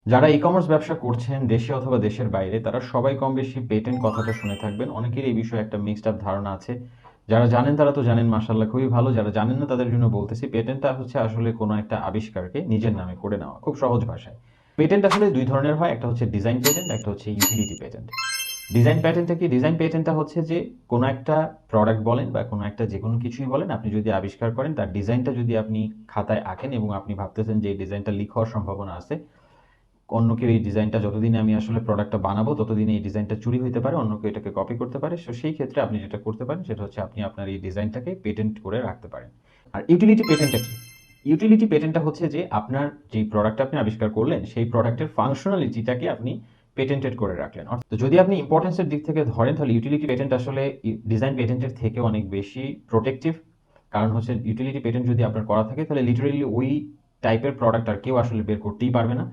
যারা ই-কমার্স ব্যবসা করছেন দেশে অথবা দেশের বাইরে তারা সবাই কম বেশি পেটেন্ট কথাটা শুনে থাকবেন। অনেকের এই বিষয়ে একটা মিক্সড আপ ধারণা আছে। যারা জানেন তারা তো জানেন, মাশাআল্লাহ খুবই ভালো। যারা জানেন না তাদের জন্য বলতেছি, পেটেন্টটা হচ্ছে আসলে কোনো একটা আবিষ্কারকে নিজের নামে করে নেওয়া, খুব সহজ ভাষায়। পেটেন্ট আসলে দুই ধরনের হয়, একটা হচ্ছে ডিজাইন পেটেন্ট, একটা হচ্ছে ইউটিলিটি পেটেন্ট। ডিজাইন প্যাটেন্টটা কি? ডিজাইন প্যাটেন্টটা হচ্ছে যে কোনো একটা প্রোডাক্ট বলেন বা কোনো একটা যে কোনো কিছুই বলেন, আপনি যদি আবিষ্কার করেন তার ডিজাইনটা যদি আপনি খাতায় আঁকেন এবং আপনি ভাবতেছেন যে এই ডিজাইনটা লিক হওয়ার সম্ভাবনা আছে, অন্য কেউ এই ডিজাইনটা যতদিনে আমি আসলে প্রোডাক্টটা বানাবো ততদিনে এই ডিজাইনটা চুরি হইতে পারে, অন্য কেউ এটাকে কপি করতে পারে। সো সেই ক্ষেত্রে আপনি যেটা করতে পারেন সেটা হচ্ছে আপনি আপনার এই ডিজাইনটাকে পেটেন্ট করে রাখতে পারেন। আর ইউটিলিটি পেটেন্টটা কি? ইউটিলিটি পেটেন্টটা হচ্ছে যে আপনার যে প্রোডাক্টটা আপনি আবিষ্কার করলেন সেই প্রোডাক্টের ফাংশনালিটিটাকে আপনি পেটেন্টেড করে রাখলেন। তো যদি আপনি ইম্পর্টেন্সের দিক থেকে ধরেন তাহলে ইউটিলিটি পেটেন্ট আসলে ডিজাইন পেটেন্টের থেকে অনেক বেশি প্রোটেক্টিভ। কারণ হচ্ছে ইউটিলিটি পেটেন্ট যদি আপনার করা থাকে তাহলে লিটারেলি ওই টাইপের প্রোডাক্ট আর কেউ আসলে বের করতেই পারবে না।